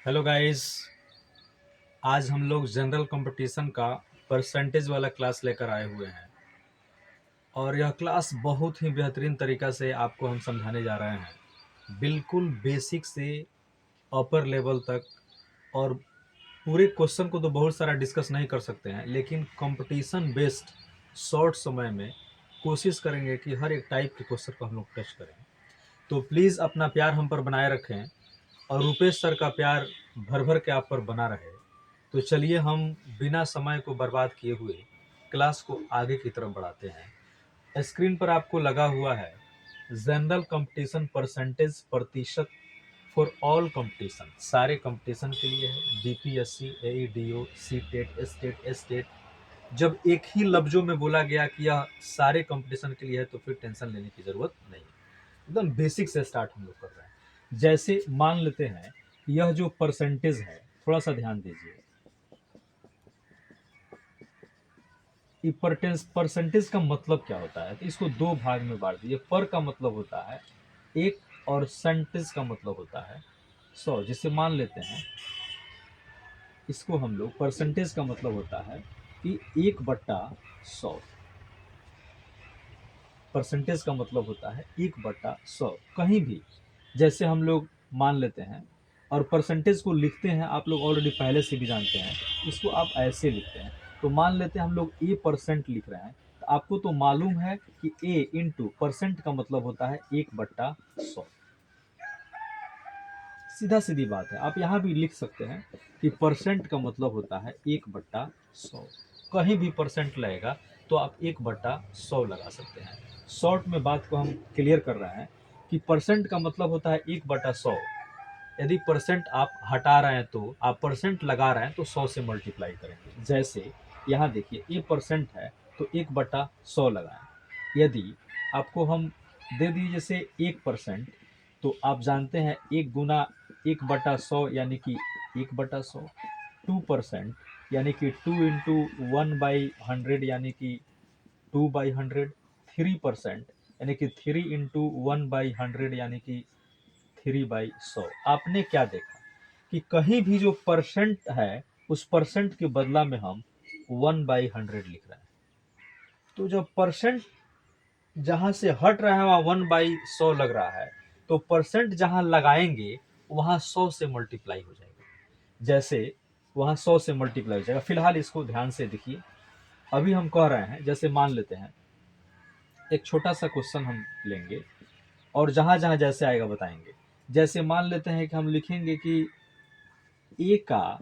Hello guys. आज हम लोग जनरल कंपटीशन का परसेंटेज वाला क्लास लेकर आए हुए हैं और यह क्लास बहुत ही बेहतरीन तरीक़ा से आपको हम समझाने जा रहे हैं, बिल्कुल बेसिक से अपर लेवल तक। और पूरे क्वेश्चन को तो बहुत सारा डिस्कस नहीं कर सकते हैं, लेकिन कंपटीशन बेस्ड शॉर्ट समय में कोशिश करेंगे कि हर एक टाइप के क्वेश्चन को हम लोग टच करें। तो प्लीज़ अपना प्यार हम पर बनाए रखें और रुपेश सर का प्यार भर भर के आप पर बना रहे। तो चलिए हम बिना समय को बर्बाद किए हुए क्लास को आगे की तरफ बढ़ाते हैं। स्क्रीन पर आपको लगा हुआ है जनरल कंपटीशन परसेंटेज प्रतिशत फॉर ऑल कंपटीशन, सारे कंपटीशन के लिए है। BPSC, AEDO, C TET, S TET. जब एक ही लफ्जों में बोला गया कि यह सारे कंपटीशन के लिए है तो फिर टेंशन लेने की जरूरत नहीं। एकदम बेसिक से स्टार्ट हम लोग कर रहे हैं। जैसे मान लेते हैं यह जो परसेंटेज है, थोड़ा सा ध्यान दीजिए। परसेंटेज का मतलब क्या होता है, तो इसको दो भाग में बांट दिए। पर का मतलब होता है एक, और सेंटेज का मतलब होता है 100। जिसे मान लेते हैं इसको हम लोग, परसेंटेज का मतलब होता है कि 1/100। परसेंटेज का मतलब होता है 1/100। कहीं भी जैसे हम लोग मान लेते हैं, और परसेंटेज को लिखते हैं, आप लोग ऑलरेडी पहले से भी जानते हैं, इसको आप ऐसे लिखते हैं। तो मान लेते हैं हम लोग A% लिख रहे हैं, तो आपको तो मालूम है कि A इंटू परसेंट का मतलब होता है 1/100। सीधा सीधी बात है। आप यहाँ भी लिख सकते हैं कि परसेंट का मतलब होता है 1/100। कहीं भी परसेंट लगेगा तो आप 1/100 लगा सकते हैं। शॉर्ट में बात को हम क्लियर कर रहे हैं कि परसेंट का मतलब होता है 1/100। यदि परसेंट आप हटा रहे हैं तो आप परसेंट लगा रहे हैं तो 100 से मल्टीप्लाई करेंगे। जैसे यहाँ देखिए ये परसेंट है तो 1/100 लगाएं। यदि आपको हम दे दिए जैसे 1%, तो आप जानते हैं 1 गुना 1/100 यानी कि 1/100। 2% यानी कि 2 इंटू 1/100 यानी कि 2/100। 3% यानी कि 3 इंटू 1/100 यानी कि 3/100। आपने क्या देखा कि कहीं भी जो परसेंट है उस परसेंट के बदला में हम 1/100 लिख रहे हैं। तो जब परसेंट जहां से हट रहा है वहां 1/100 लग रहा है, तो परसेंट जहां लगाएंगे वहां 100 से मल्टीप्लाई हो जाएगा। जैसे वहां 100 से मल्टीप्लाई हो जाएगा। फिलहाल इसको ध्यान से देखिए। अभी हम कह रहे हैं, जैसे मान लेते हैं एक छोटा सा क्वेश्चन हम लेंगे और जहां जहां जैसे आएगा बताएंगे। जैसे मान लेते हैं कि हम लिखेंगे कि ए का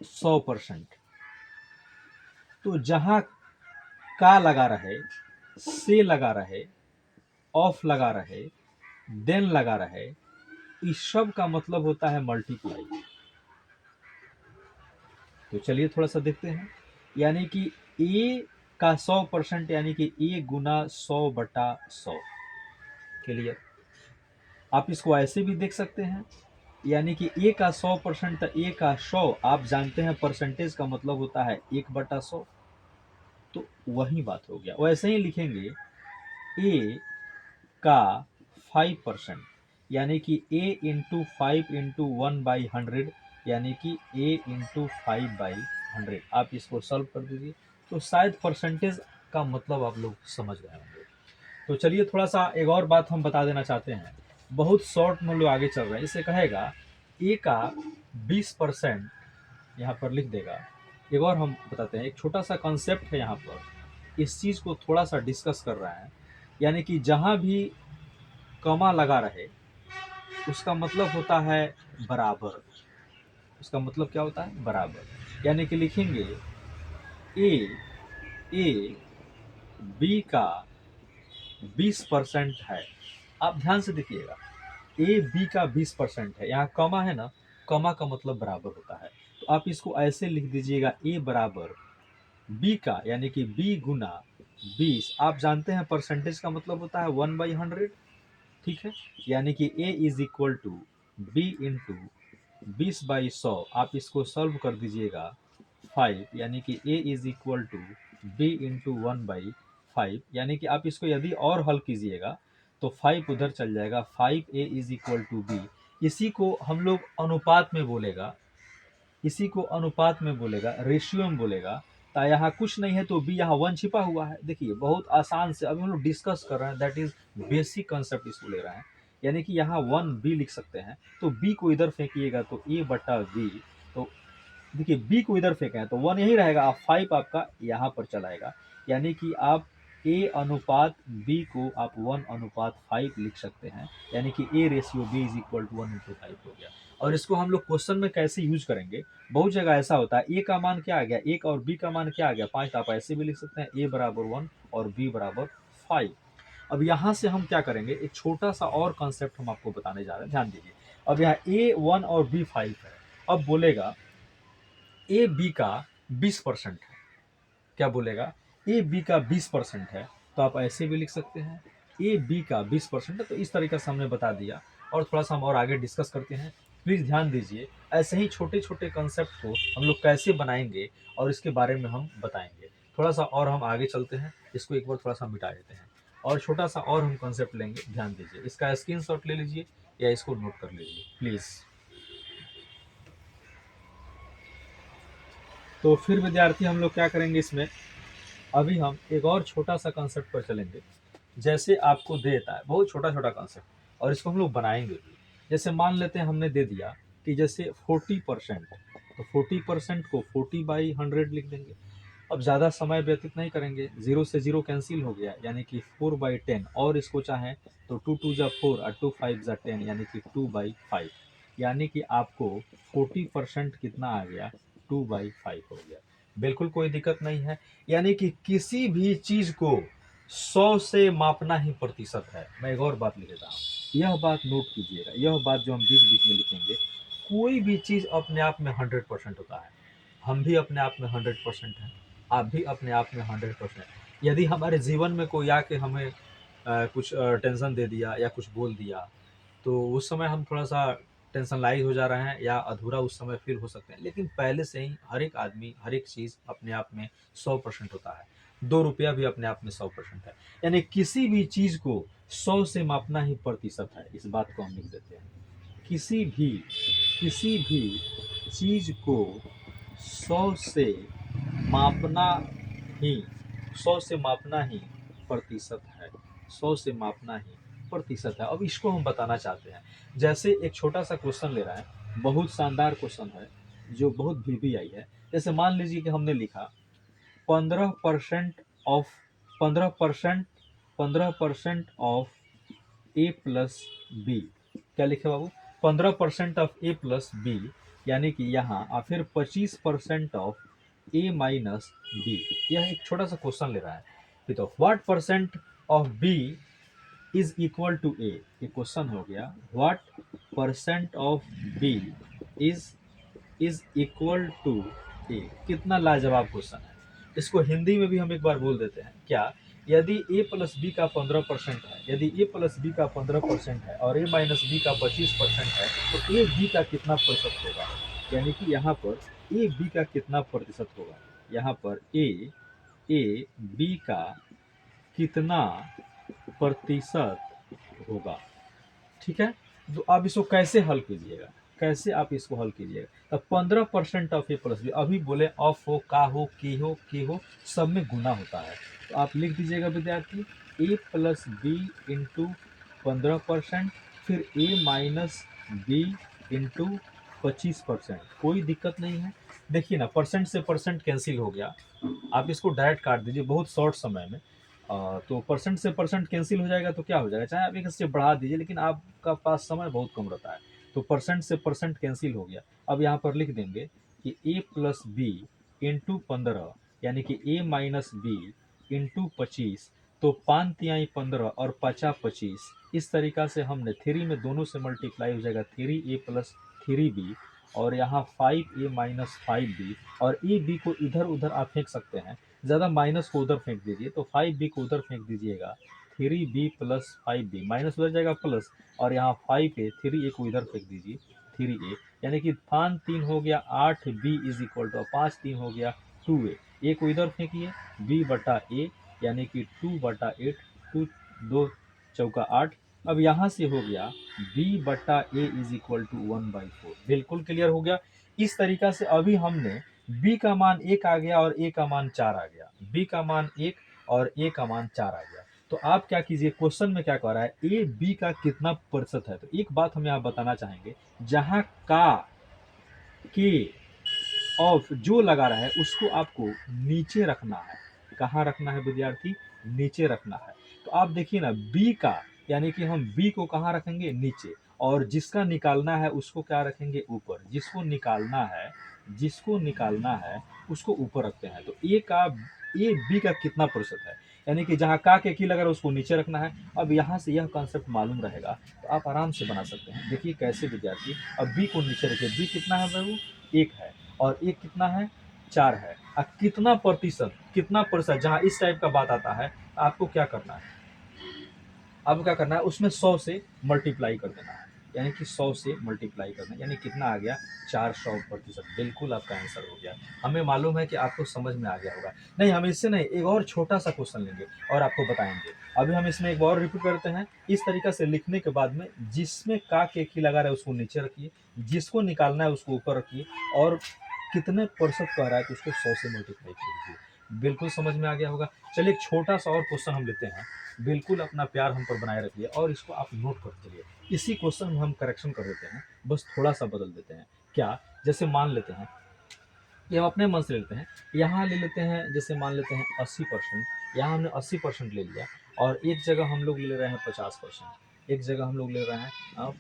100%, तो जहां का लगा रहे, से लगा रहे, ऑफ लगा रहे, देन लगा रहे, इस सब का मतलब होता है मल्टीप्लाई। तो चलिए थोड़ा सा देखते हैं। यानी कि ए का 100% यानी कि ए गुना 100/100। क्लियर। आप इसको ऐसे भी देख सकते हैं, यानी कि ए का 100% तो ए का 100, आप जानते हैं परसेंटेज का मतलब होता है 1/100। तो वही बात हो गया। वैसे ही लिखेंगे ए का 5%, यानी कि ए इंटू 5 इंटू 1/100 यानी कि ए इंटू 5/100। आप इसको सॉल्व कर दीजिए तो शायद परसेंटेज का मतलब आप लोग समझ गए होंगे। तो चलिए थोड़ा सा एक और बात हम बता देना चाहते हैं। बहुत शॉर्ट में हम लोग आगे चल रहे हैं। इसे कहेगा ए का 20% यहाँ पर लिख देगा। एक और हम बताते हैं, एक छोटा सा कॉन्सेप्ट है यहाँ पर, इस चीज़ को थोड़ा सा डिस्कस कर रहे हैं। यानी कि जहाँ भी कमा लगा रहे उसका मतलब होता है बराबर। उसका मतलब क्या होता है? बराबर। यानी कि लिखेंगे ए ए बी का 20% है। आप ध्यान से देखिएगा, ए बी का 20% है। यहाँ कमा है ना, कमा का मतलब बराबर होता है। तो आप इसको ऐसे लिख दीजिएगा, ए बराबर बी का, यानी कि बी गुना 20। आप जानते हैं परसेंटेज का मतलब होता है 1/100। ठीक है। यानी कि A is equal to B into 20/100। आप इसको सॉल्व कर दीजिएगा 5, यानी कि A is equal to B into 1/5। यानी कि आप इसको यदि और हल कीजिएगा तो 5 उधर चल जाएगा। 5a is equal to B. इसी को हम लोग अनुपात में बोलेगा, इसी को अनुपात में बोलेगा, रेशियो में बोलेगा। तो यहाँ कुछ नहीं है तो बी यहाँ 1 छिपा हुआ है। देखिए बहुत आसान से अभी हम लोग डिस्कस कर रहे हैं, दैट इज बेसिक कंसेप्ट इसको ले रहे हैं। यानी कि यहाँ 1 बी लिख सकते हैं, तो बी को इधर फेंकिएगा तो ए बटा बी। तो देखिए बी को इधर फेंका है तो 1 यही रहेगा, आप 5 आपका यहाँ पर चलाएगा। यानी कि आप ए अनुपात बी को आप 1/5 लिख सकते हैं। यानी कि A ratio B is equal to 1/5 हो गया। और इसको हम लोग क्वेश्चन में कैसे यूज करेंगे, बहुत जगह ऐसा होता है, ए का मान क्या आ गया 1 और बी का मान क्या आ गया 5, तो आप ऐसे भी लिख सकते हैं ए बराबर 1 और बी बराबर 5। अब यहाँ से हम क्या करेंगे, एक छोटा सा और कॉन्सेप्ट हम आपको बताने जा रहे हैं, ध्यान दीजिए। अब यहाँ ए 1 और बी 5 है। अब बोलेगा ए बी का 20% है। क्या बोलेगा, ए बी का 20% है, तो आप ऐसे भी लिख सकते हैं ए बी का 20% है। तो इस तरीके से हमने बता दिया। और थोड़ा सा हम और आगे डिस्कस करते हैं। प्लीज़ ध्यान दीजिए, ऐसे ही छोटे छोटे कंसेप्ट को हम लोग कैसे बनाएंगे और इसके बारे में हम बताएंगे। थोड़ा सा और हम आगे चलते हैं, इसको एक बार थोड़ा सा मिटा देते हैं और छोटा सा और हम कंसेप्ट लेंगे। ध्यान दीजिए, इसका स्क्रीनशॉट ले लीजिए या इसको नोट कर लीजिए प्लीज़। तो फिर विद्यार्थी हम लोग क्या करेंगे इसमें, अभी हम एक और छोटा सा कंसेप्ट पर चलेंगे। जैसे आपको देता है बहुत छोटा छोटा कंसेप्ट और इसको हम लोग बनाएंगे भी। जैसे मान लेते हैं हमने दे दिया कि जैसे 40%, तो 40% को 40/100 लिख देंगे। अब ज़्यादा समय व्यतीत नहीं करेंगे, 0 से 0 कैंसिल हो गया, यानी कि 4/10। और इसको चाहें तो 2 2 जा 4 और 2 5 जा 10, यानी कि 2/5। यानी कि आपको 40% कितना आ गया 2/5 हो गया। बिल्कुल कोई दिक्कत नहीं है। यानी कि किसी भी चीज़ को 100 से मापना ही प्रतिशत है। मैं एक और बात लिख देता हूँ, यह बात नोट कीजिएगा, यह बात जो हम बीच बीच में लिखेंगे। कोई भी चीज़ अपने आप में 100% होता है। हम भी अपने आप में 100% हैं, आप भी अपने आप में 100%। यदि हमारे जीवन में कोई आके हमें कुछ टेंशन दे दिया या कुछ बोल दिया, तो उस समय हम थोड़ा सा टेंशनलाइज हो जा रहे हैं या अधूरा उस समय फील हो सकते हैं। लेकिन पहले से ही हर एक आदमी, हर एक चीज़ अपने आप में 100% होता है। 2 रुपया भी अपने आप में 100% है। यानी किसी भी चीज़ को 100 से मापना ही प्रतिशत है। इस बात को हम लिख देते हैं, किसी भी चीज़ को 100 से मापना ही 100 से मापना ही प्रतिशत है। 100 से मापना ही प्रतिशत है। अब इसको हम बताना चाहते हैं। जैसे एक छोटा सा क्वेश्चन ले रहा है, बहुत शानदार क्वेश्चन है जो बहुत VVI है। जैसे मान लीजिए कि हमने लिखा 15% of 15% 15% of A plus B. क्या लिखे बाबू, 15% ऑफ ए प्लस बी। यानी कि यहाँ और फिर 25% ऑफ ए माइनस बी। यह एक छोटा सा क्वेश्चन ले रहा है। फिर तो what percent of B is equal to A. ये क्वेश्चन हो गया, what percent of B is equal to A. कितना लाजवाब क्वेश्चन है। इसको हिंदी में भी हम एक बार बोल देते हैं। क्या, यदि ए प्लस बी का 15% है, यदि ए प्लस बी का 15% है और ए माइनस बी का 25% है, तो ए बी का कितना प्रतिशत होगा। यानी कि यहाँ पर ए बी का कितना प्रतिशत होगा, यहाँ पर ए बी का कितना प्रतिशत होगा। ठीक है, तो आप इसको कैसे हल कीजिएगा, कैसे आप इसको हल कीजिएगा। तो 15% ऑफ ए प्लस बी, अभी बोले ऑफ हो, का हो, की हो, सब में गुना होता है। तो आप लिख दीजिएगा विद्यार्थी ए प्लस बी इंटू 15%, फिर ए माइनस बी इंटू 25%। कोई दिक्कत नहीं है। देखिए ना, परसेंट से परसेंट कैंसिल हो गया। आप इसको डायरेक्ट काट दीजिए बहुत शॉर्ट समय में। तो परसेंट से परसेंट कैंसिल हो जाएगा तो क्या हो जाएगा, चाहे आप एक से बढ़ा दीजिए, लेकिन आपका पास समय बहुत कम रहता है। तो परसेंट से परसेंट कैंसिल हो गया। अब यहाँ पर लिख देंगे कि ए प्लस बी इंटू 15, यानी कि ए माइनस बी इंटू 25। तो 5 तिहाई 15 और 50 25। इस तरीका से हमने 3 में दोनों से मल्टीप्लाई हो जाएगा 3a प्लस 3b। और यहाँ 5a माइनस 5b। और ए बी को इधर उधर आप फेंक सकते हैं, ज़्यादा माइनस को उधर फेंक दीजिए, तो 5b को उधर फेंक दीजिएगा, 3b प्लस 5b, माइनस उधर जाएगा प्लस, और यहाँ 5a 3a को इधर फेंक दीजिए 3a। यानी कि 5 3 हो गया 8b इज इक्वल टू 5 3 हो गया 2a। ए को इधर फेंकिए b बटा ए, यानी कि 2/8, 2 2 चौका 8, अब यहाँ से हो गया b बट्टा a इज इक्वल टू 1/4। बिल्कुल क्लियर हो गया। इस तरीका से अभी हमने b का मान 1 आ गया और a का मान 4 आ गया, b का मान 1 और a का मान 4 आ गया। तो आप क्या कीजिए, क्वेश्चन में क्या कह रहा है, a b का कितना प्रतिशत है। तो एक बात हम यहाँ बताना चाहेंगे, जहाँ का के ऑफ जो लगा रहा है उसको आपको नीचे रखना है। कहाँ रखना है विद्यार्थी, नीचे रखना है। तो आप देखिए ना, बी का यानी कि हम बी को कहाँ रखेंगे, नीचे, और जिसका निकालना है उसको क्या रखेंगे, ऊपर। जिसको निकालना है उसको ऊपर रखते हैं। तो ए बी का कितना प्रतिशत है, यानी कि जहाँ का के की लगा रहा है उसको नीचे रखना है। अब यहाँ से यह कॉन्सेप्ट मालूम रहेगा तो आप आराम से बना सकते हैं। देखिए कैसे विद्यार्थी, अब बी को नीचे रखिए, बी कितना है बाबू, 1 है, और एक कितना है, 4 है। अब कितना प्रतिशत, जहां इस टाइप का बात आता है आपको क्या करना है, आपको क्या करना है, उसमें 100 से मल्टीप्लाई कर देना है। यानी कि 100 से मल्टीप्लाई करना, यानी कितना आ गया, 400%। बिल्कुल आपका आंसर हो गया। हमें मालूम है कि आपको समझ में आ गया होगा। नहीं, हम इससे नहीं, एक और छोटा सा क्वेश्चन लेंगे और आपको बताएंगे। अभी हम इसमें एक बार रिपीट करते हैं। इस तरीका से लिखने के बाद में जिसमें का के की लगा रहा है उसको नीचे रखिए, जिसको निकालना है उसको ऊपर रखिए, और कितने प्रतिशत कह रहा है तो उसको 100 से मल्टीप्लाई कीजिए। बिल्कुल समझ में आ गया होगा। चलिए एक छोटा सा और क्वेश्चन हम लेते हैं। बिल्कुल अपना प्यार हम पर बनाए रखिए और इसको आप नोट करते चलिए। इसी क्वेश्चन में हम करेक्शन कर देते हैं, बस थोड़ा सा बदल देते हैं। क्या, जैसे मान लेते हैं, ये हम अपने मन से ले लेते हैं। यहाँ ले लेते हैं, जैसे मान लेते हैं 80%, यहाँ हमने 80% ले लिया, और एक जगह हम लोग ले रहे हैं 50%, एक जगह हम लोग ले रहे हैं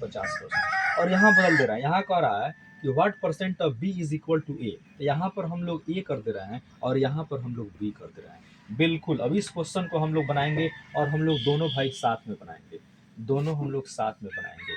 50%, और यहाँ बदल दे रहा है। यहाँ कह रहा है कि what percent of B is equal to A. तो यहाँ पर हम लोग ए कर दे रहे हैं और यहाँ पर हम लोग बी कर दे रहे हैं। बिल्कुल, अब इस क्वेश्चन को हम लोग बनाएंगे और हम लोग दोनों भाई साथ में बनाएंगे, दोनों हम लोग साथ में बनाएंगे।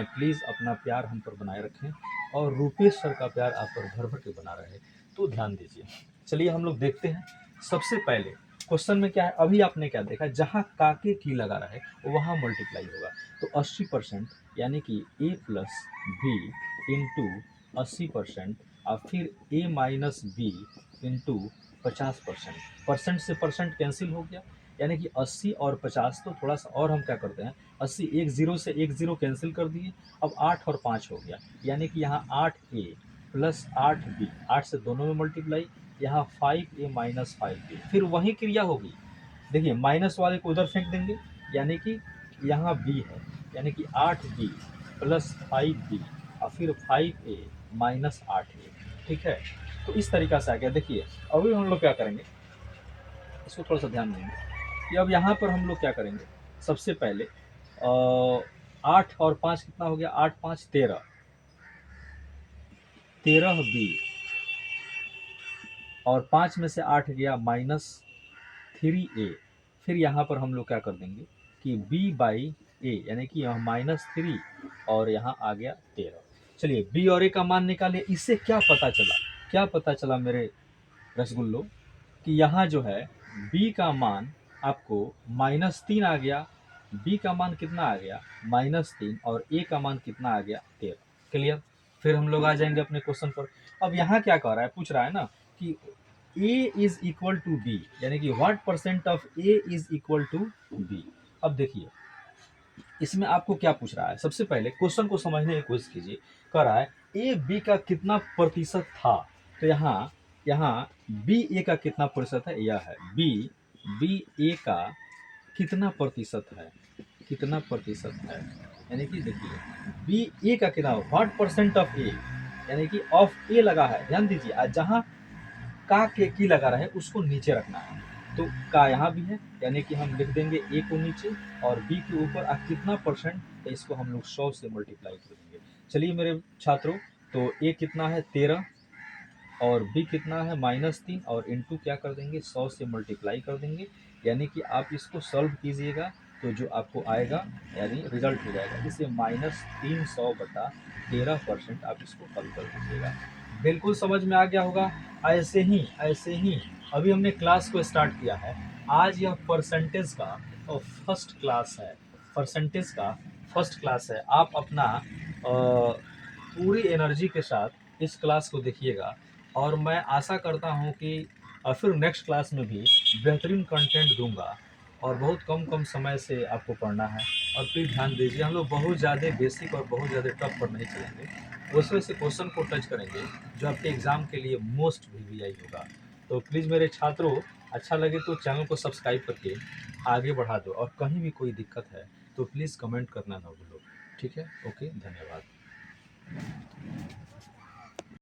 प्लीज़ अपना प्यार हम पर बनाए रखें और रूपेश सर का प्यार आप पर भर भर के बना रहे, तो ध्यान दीजिए। चलिए हम लोग देखते हैं। सबसे पहले क्वेश्चन में क्या है, अभी आपने क्या देखा, जहां काके की लगा रहा है वहां मल्टीप्लाई होगा। तो 80% यानी कि a प्लस बी इंटू 80%, और फिर a minus B into 50%। Percent से परसेंट कैंसिल हो गया, यानी कि 80 और 50। तो थोड़ा सा और हम क्या करते हैं, 80 एक जीरो से एक जीरो कैंसिल कर दिए। अब 8 और 5 हो गया, यानी कि यहाँ 8a प्लस 8b, 8 से दोनों में मल्टीप्लाई, यहाँ 5a माइनस 5b, फिर वही क्रिया होगी। देखिए माइनस वाले को उधर फेंक देंगे, यानी कि यहाँ b है, यानी कि 8b प्लस 5b, और फिर 5a माइनस 8a। ठीक है, तो इस तरीका से आ गया। देखिए अभी हम लोग क्या करेंगे, इसको थोड़ा सा ध्यान देंगे कि अब यहाँ पर हम लोग क्या करेंगे। सबसे पहले 8 और 5 कितना हो गया, 8 5 13, 13b, और 5 में से 8 गया -3a। फिर यहाँ पर हम लोग क्या कर देंगे कि b बाई ए, यानी कि यहाँ -3 और यहाँ आ गया 13। चलिए b और a का मान निकालिए। इससे क्या पता चला, क्या पता चला मेरे रसगुल्लो, कि यहाँ जो है b का मान आपको -3 आ गया, b का मान कितना आ गया -3, और a का मान कितना आ गया 13। क्लियर। फिर हम लोग आ जाएंगे अपने क्वेश्चन पर। अब यहाँ क्या कह रहा है, पूछ रहा है ना कि a is equal to b, यानी कि what percent of a is equal to b। अब देखिए इसमें आपको क्या पूछ रहा है, सबसे पहले क्वेश्चन को समझने की कोशिश कीजिए। कह रहा है ए बी का कितना प्रतिशत था। तो यहाँ यहाँ बी ए का कितना प्रतिशत है, यह है बी ए का कितना प्रतिशत है, कितना प्रतिशत है, यानी कि देखिए बी ए का कितना, व्हाट परसेंट ऑफ ए, यानी कि ऑफ ए लगा है। ध्यान दीजिए, आज जहाँ का के की लगा रहे उसको नीचे रखना है। तो का यहाँ भी है, यानी कि हम लिख देंगे ए को नीचे और बी के ऊपर। कितना परसेंट, तो इसको हम लोग 100 से मल्टीप्लाई कर देंगे। चलिए मेरे छात्रों, तो ए कितना है 13 और बी कितना है -3, और इंटू क्या कर देंगे 100 से मल्टीप्लाई कर देंगे। यानी कि आप इसको सॉल्व कीजिएगा तो जो आपको आएगा यानी रिजल्ट हो जाएगा। इसे -300/13% आप इसको हल कर दीजिएगा। बिल्कुल समझ में आ गया होगा। ऐसे ही अभी हमने क्लास को स्टार्ट किया है। आज यह परसेंटेज का फर्स्ट क्लास है, परसेंटेज का फर्स्ट क्लास है। आप अपना पूरी एनर्जी के साथ इस क्लास को देखिएगा, और मैं आशा करता हूँ कि फिर नेक्स्ट क्लास में भी बेहतरीन कंटेंट दूंगा, और बहुत कम कम समय से आपको पढ़ना है और प्लीज़ ध्यान दीजिए, हम लोग बहुत ज़्यादा बेसिक और बहुत ज़्यादा टफ पर नहीं चलेंगे। उस वैसे क्वेश्चन को टच करेंगे जो आपके एग्ज़ाम के लिए मोस्ट वीवीआई होगा। तो प्लीज़ मेरे छात्रों, अच्छा लगे तो चैनल को सब्सक्राइब करके आगे बढ़ा दो, और कहीं भी कोई दिक्कत है तो प्लीज़ कमेंट करना ना भूलो। ठीक है? ओके, धन्यवाद।